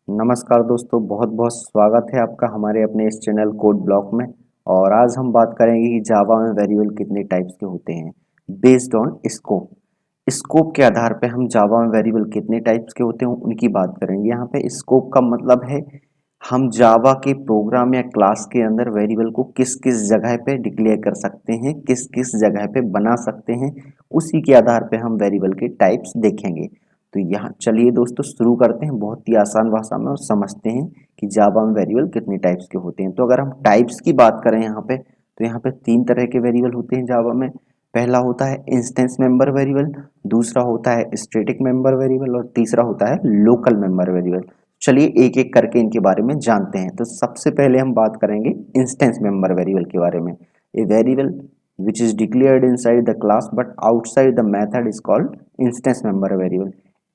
नमस्कार दोस्तों, बहुत बहुत स्वागत है आपका हमारे अपने इस चैनल कोड ब्लॉक में। और आज हम बात करेंगे कि जावा में वेरिएबल कितने टाइप्स के होते हैं बेस्ड ऑन स्कोप। स्कोप के आधार पे हम जावा में वेरिएबल कितने टाइप्स के होते हैं उनकी बात करेंगे। यहाँ पे स्कोप का मतलब है हम जावा के प्रोग्राम या क्लास के अंदर वेरिएबल को किस किस जगह पे डिक्लेयर कर सकते हैं, किस किस जगह पे बना सकते हैं, उसी के आधार पे हम वेरिएबल के टाइप्स देखेंगे। तो यहाँ चलिए दोस्तों शुरू करते हैं बहुत ही आसान भाषा में और समझते हैं कि जावा में वेरिएबल कितने टाइप्स के होते हैं। तो अगर हम टाइप्स की बात करें यहाँ पे, तो यहाँ पे तीन तरह के वेरिएबल होते हैं जावा में। पहला होता है इंस्टेंस मेंबर वेरिएबल, दूसरा होता है स्टैटिक मेंबर वेरिएबल और तीसरा होता है लोकल मेंबर वेरिएबल। चलिए एक एक करके इनके बारे में जानते हैं। तो सबसे पहले हम बात करेंगे इंस्टेंस मेंबर वेरिएबल के बारे में। A variable which is declared inside the class but outside the method is called instance member variable।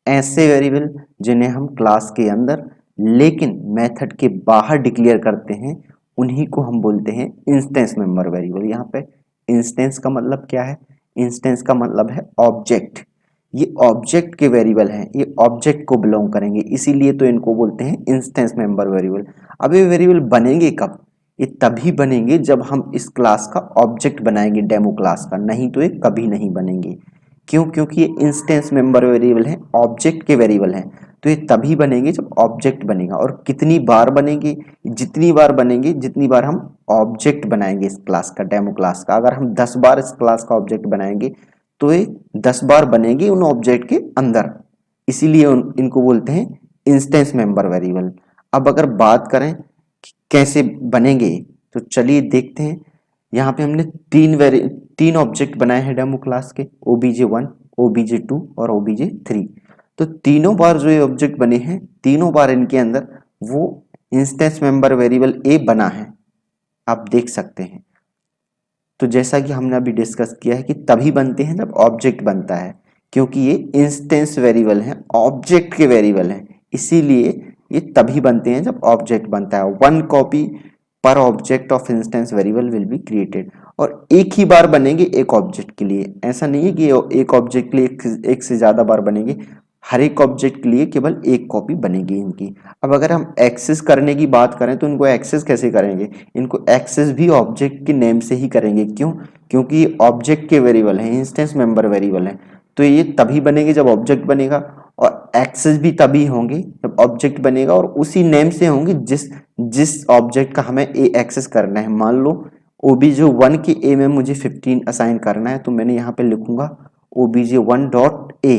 ऐसे वेरिएबल जिन्हें हम क्लास के अंदर लेकिन मेथड के बाहर डिक्लेयर करते हैं उन्हीं को हम बोलते हैं इंस्टेंस मेंबर वेरिएबल। यहाँ पे इंस्टेंस का मतलब क्या है? इंस्टेंस का मतलब है ऑब्जेक्ट। ये ऑब्जेक्ट के वेरिएबल हैं, ये ऑब्जेक्ट को बिलोंग करेंगे, इसीलिए तो इनको बोलते हैं इंस्टेंस मेंबर वेरिएबल। अब ये वेरिएबल बनेंगे कब? ये तभी बनेंगे जब हम इस क्लास का ऑब्जेक्ट बनाएंगे, डेमो क्लास का, नहीं तो ये कभी नहीं बनेंगे। क्यों? क्योंकि ये इंस्टेंस मेंबर वेरिएबल है, ऑब्जेक्ट के वेरिएबल हैं। तो ये तभी बनेंगे जब ऑब्जेक्ट बनेगा। और कितनी बार बनेंगे? जितनी बार बनेंगे जितनी बार हम ऑब्जेक्ट बनाएंगे इस क्लास का, डेमो क्लास का। अगर हम 10 बार इस क्लास का ऑब्जेक्ट बनाएंगे तो ये 10 बार बनेंगे उन ऑब्जेक्ट के अंदर, इसीलिए इनको बोलते हैं इंस्टेंस मेंबर वेरिएबल। अब अगर बात करें कि कैसे बनेंगे, तो चलिए देखते हैं। यहाँ पे हमने तीन ऑब्जेक्ट बनाए हैं डेमो क्लास के, obj1, obj2 और obj3। तो तीनों बार जो ये ऑब्जेक्ट बने हैं, तीनों बार इनके अंदर वो इंस्टेंस मेंबर वेरिएबल ए बना है, आप देख सकते हैं। तो जैसा कि हमने अभी डिस्कस किया है कि तभी बनते हैं जब ऑब्जेक्ट बनता है, क्योंकि ये इंस्टेंस वेरिएबल हैं, ऑब्जेक्ट के वेरिएबल हैं, इसीलिए ये तभी बनते हैं जब ऑब्जेक्ट बनता है। वन कॉपी पर object of instance variable will be created. और एक ही बार बनेंगे एक ऑब्जेक्ट के लिए, ऐसा नहीं है कि एक ऑब्जेक्ट के लिए एक से ज्यादा बार बनेंगे। हर एक ऑब्जेक्ट के लिए केवल एक कॉपी बनेगी इनकी। अब अगर हम एक्सेस करने की बात करें तो इनको एक्सेस कैसे करेंगे? इनको एक्सेस भी ऑब्जेक्ट के नेम से ही करेंगे। क्यों? क्योंकि ये ऑब्जेक्ट के वेरिएबल हैं, इंस्टेंस मेंबर वेरिएबल हैं। तो ये तभी बनेंगे जब ऑब्जेक्ट बनेगा, और एक्सेस भी तभी होंगे जब ऑब्जेक्ट बनेगा, और उसी नेम से होंगे जिस जिस ऑब्जेक्ट का हमें ए एक्सेस करना है। मान लो obj1 के ए में मुझे 15 असाइन करना है, तो मैंने यहाँ पे लिखूंगा obj1 डॉट ए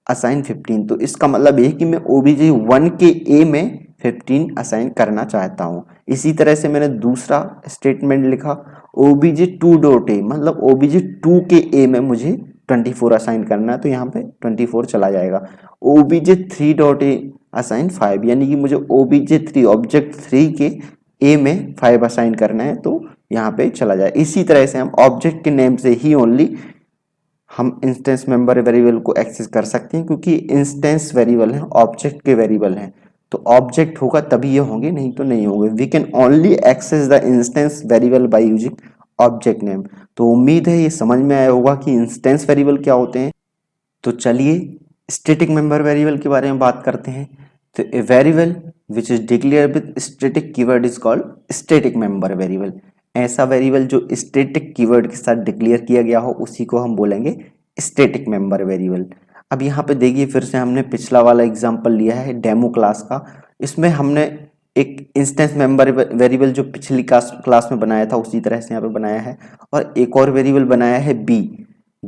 असाइन 15। तो इसका मतलब है कि मैं obj1 के ए में 15 असाइन करना चाहता हूँ। इसी तरह से मैंने दूसरा स्टेटमेंट लिखा obj2 डॉट ए, मतलब obj2 के ए में मुझे 24 असाइन करना है, तो यहाँ पे 24 चला जाएगा। obj3 डॉट ए असाइन 5, यानी कि मुझे obj3 ऑब्जेक्ट 3 के ए में 5 असाइन करना है, तो यहाँ पे चला जाए। इसी तरह से हम ऑब्जेक्ट के नेम से ही ओनली हम इंस्टेंस मेंबर वेरिएबल को एक्सेस कर सकते हैं, क्योंकि इंस्टेंस वेरिएबल है, ऑब्जेक्ट के वेरिएबल हैं। तो ऑब्जेक्ट होगा तभी ये होंगे, नहीं तो नहीं होंगे। We can only access the instance variable by using object name. तो उम्मीद है ये समझ में आया होगा कि इंस्टेंस वेरिएबल क्या होते हैं। तो चलिए स्टैटिक मेंबर वेरिएबल के बारे में बात करते हैं। तो a variable which is declare with static keyword is called static member variable. ऐसा वेरिएबल जो स्टैटिक कीवर्ड के साथ डिक्लेयर किया गया हो उसी को हम बोलेंगे स्टैटिक मेंबर वेरिएबल। अब यहाँ पे देखिए, फिर से हमने पिछला वाला एग्जांपल लिया है डेमो क्लास का। इसमें हमने एक इंस्टेंस मेंबर वेरिएबल जो पिछली क्लास में बनाया था उसी तरह से यहाँ पे बनाया है, और एक और वेरिएबल बनाया है बी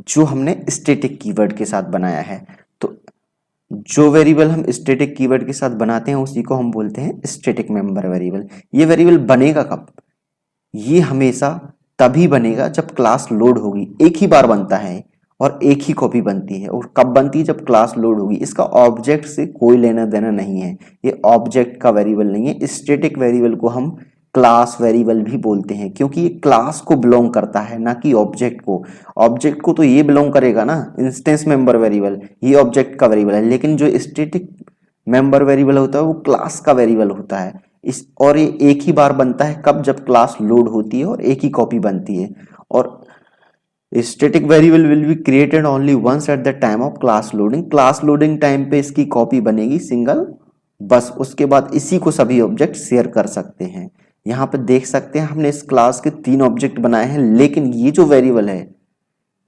जो हमने स्टैटिक कीवर्ड के साथ बनाया है। तो जो वेरिएबल हम स्टैटिक कीवर्ड के साथ बनाते हैं उसी को हम बोलते हैं स्टैटिक मेंबर वेरिएबल। ये वेरिएबल बनेगा कब? ये हमेशा तभी बनेगा जब क्लास लोड होगी। एक ही बार बनता है और एक ही कॉपी बनती है। और कब बनती है? जब क्लास लोड होगी। इसका ऑब्जेक्ट से कोई लेना देना नहीं है, ये ऑब्जेक्ट का वेरिएबल नहीं है। स्टैटिक वेरिएबल को हम क्लास वेरिएबल भी बोलते हैं, क्योंकि ये क्लास को बिलोंग करता है, ना कि ऑब्जेक्ट को। ऑब्जेक्ट को तो ये बिलोंग करेगा ना, इंस्टेंस मेंबर वेरिएबल, ये ऑब्जेक्ट का वेरिएबल है। लेकिन जो स्टैटिक मेंबर वेरिएबल होता है वो क्लास का वेरिएबल होता है। इस और ये एक ही बार बनता है, कब? जब क्लास लोड होती है और एक ही कॉपी बनती है। और static variable will be created only once at the time of class loading. Class loading time पे इसकी कॉपी बनेगी सिंगल बस उसके बाद इसी को सभी ऑब्जेक्ट शेयर कर सकते हैं। यहाँ पे देख सकते हैं हमने इस क्लास के 3 ऑब्जेक्ट बनाए हैं, लेकिन ये जो वेरिएबल है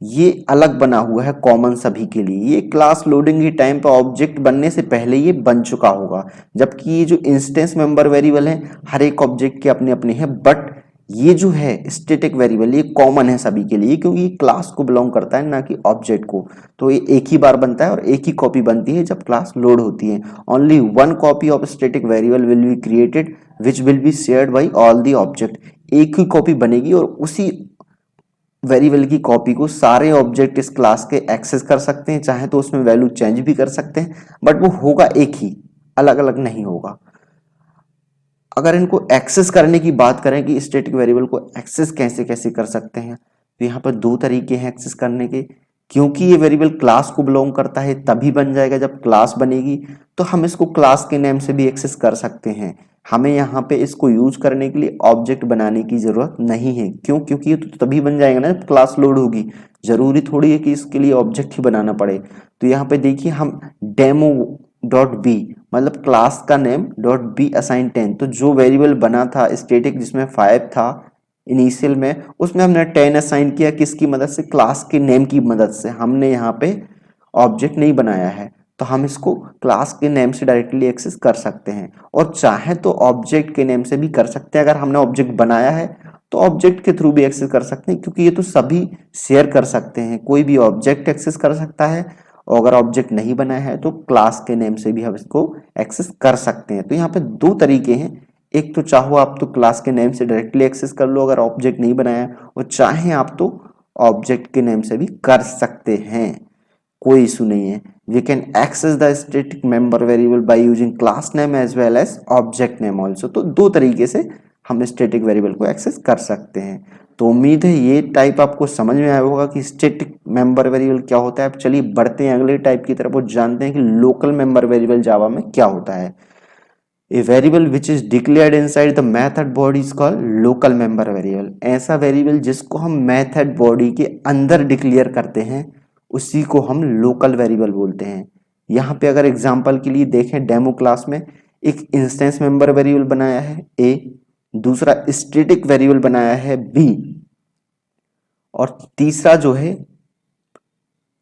ये अलग बना हुआ है कॉमन सभी के लिए। ये क्लास लोडिंग के टाइम पर ऑब्जेक्ट बनने से पहले ये बन चुका होगा, जबकि ये जो इंस्टेंस मेंबर वेरिएबल है हर एक ऑब्जेक्ट के अपने अपने हैं, बट ये जो है स्टैटिक वेरिएबल ये कॉमन है सभी के लिए, क्योंकि ये क्लास को बिलोंग करता है ना कि ऑब्जेक्ट को। तो ये एक ही बार बनता है और एक ही कॉपी बनती है जब क्लास लोड होती है। Only one copy of static variable will be created which will be shared by all the object. एक ही कॉपी बनेगी और उसी वेरिएबल की कॉपी को सारे ऑब्जेक्ट इस क्लास के एक्सेस कर सकते हैं, चाहे तो उसमें वैल्यू चेंज भी कर सकते हैं, बट वो होगा एक ही, अलग अलग नहीं होगा। अगर इनको एक्सेस करने की बात करें कि स्टैटिक वेरिएबल को एक्सेस कैसे कैसे कर सकते हैं, तो यहाँ पर 2 तरीके हैं एक्सेस करने के। क्योंकि ये वेरिएबल क्लास को बिलोंग करता है तभी बन जाएगा जब क्लास बनेगी, तो हम इसको क्लास के नेम से भी एक्सेस कर सकते हैं। हमें यहाँ पे इसको यूज करने के लिए ऑब्जेक्ट बनाने की जरूरत नहीं है। क्यों? क्योंकि ये तो तभी बन जाएगा ना जब क्लास लोड होगी। जरूरी थोड़ी है कि इसके लिए ऑब्जेक्ट ही बनाना पड़े। तो यहाँ पे देखिए हम डेमो डॉट बी मतलब क्लास का नेम डॉट बी असाइन 10, तो जो वेरिएबल बना था स्टैटिक जिसमें 5 था इनिशियल में, उसमें हमने 10 असाइन किया। किसकी मदद से? क्लास के नेम की मदद से। हमने यहाँ पे ऑब्जेक्ट नहीं बनाया है, तो हम इसको क्लास के नेम से डायरेक्टली एक्सेस कर सकते हैं। और चाहे तो ऑब्जेक्ट के नेम से भी कर सकते हैं। अगर हमने ऑब्जेक्ट बनाया है तो ऑब्जेक्ट के थ्रू भी एक्सेस कर सकते हैं, क्योंकि ये तो सभी शेयर कर सकते हैं। कोई भी ऑब्जेक्ट एक्सेस कर सकता है, और अगर ऑब्जेक्ट नहीं बनाया है तो क्लास के नेम से भी हम इसको एक्सेस कर सकते हैं। तो यहाँ पे 2 तरीके हैं। एक तो चाहो आप तो क्लास के नेम से डायरेक्टली एक्सेस कर लो अगर ऑब्जेक्ट नहीं बनाया है, और चाहे आप तो ऑब्जेक्ट के नेम से भी कर सकते हैं, कोई इशू नहीं है। We can access the static member variable by using class name as well as object name also. तो 2 तरीके से हम स्टैटिक वेरिएबल को एक्सेस कर सकते हैं। तो उम्मीद है ये टाइप आपको समझ में आया होगा कि स्टैटिक मेंबर वेरिएबल क्या होता है। अब चलिए बढ़ते हैं अगले टाइप की तरफ और जानते हैं कि लोकल मेंबर वेरिएबल जावा में क्या होता है। A variable which is declared inside the method body is called local member variable। ऐसा वेरिएबल जिसको हम मेथड बॉडी के अंदर डिक्लेयर करते हैं उसी को हम लोकल वेरिएबल बोलते हैं। यहाँ पे अगर एग्जांपल के लिए देखें, डेमो क्लास में एक इंस्टेंस मेंबर वेरिएबल बनाया है ए, दूसरा स्टैटिक वेरिएबल बनाया है बी, और तीसरा जो है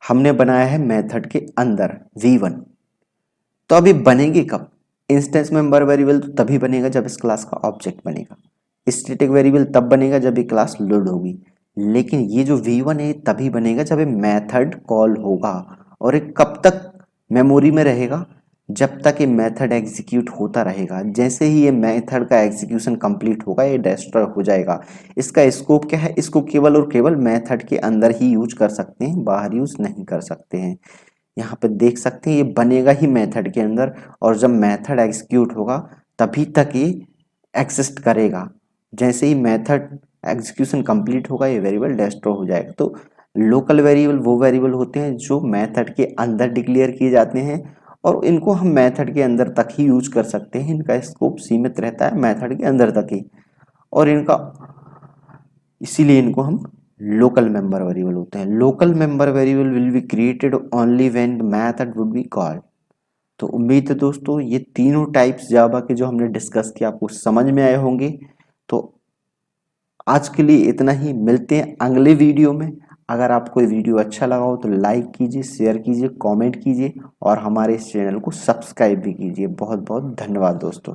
हमने बनाया है मेथड के अंदर v1। तो अभी बनेंगे कब? इंस्टेंस मेंबर वेरिएबल तो तभी बनेगा जब इस क्लास का ऑब्जेक्ट बनेगा। स्टैटिक वेरिएबल तब बनेगा जब ये क्लास लोड होगी। लेकिन ये जो v1 है तभी बनेगा जब ये मेथड कॉल होगा। और ये कब तक मेमोरी में रहेगा? जब तक ये मेथड एग्जीक्यूट होता रहेगा। जैसे ही ये मेथड का एग्जीक्यूशन कंप्लीट होगा ये डिस्ट्रॉय हो जाएगा। इसका स्कोप क्या है? इसको केवल और केवल मेथड के अंदर ही यूज कर सकते हैं, बाहर यूज नहीं कर सकते हैं। यहाँ पे देख सकते हैं ये बनेगा ही मेथड के अंदर, और जब मेथड एग्जीक्यूट होगा तभी तक ये एग्जिस्ट करेगा। जैसे ही मेथड एग्जीक्यूशन कंप्लीट होगा ये वेरिएबल डिस्ट्रॉय हो जाएगा। तो लोकल वेरिएबल वो वेरिएबल होते हैं जो मेथड के अंदर डिक्लेयर किए जाते हैं, और इनको हम मेथड के अंदर तक ही यूज कर सकते हैं। इनका स्कोप सीमित रहता है मेथड के अंदर तक ही, और इनका इसीलिए इनको हम लोकल मेंबर वेरिएबल होते हैं। Local member variable will be created only when method would be called. तो उम्मीद है दोस्तों ये तीनों टाइप्स जावा के जो हमने डिस्कस किया आपको समझ में आए होंगे। तो आज के लिए इतना ही, मिलते हैं अगले वीडियो में। अगर आपको ये वीडियो अच्छा लगा हो तो लाइक कीजिए, शेयर कीजिए, कमेंट कीजिए, और हमारे इस चैनल को सब्सक्राइब भी कीजिए। बहुत बहुत धन्यवाद दोस्तों।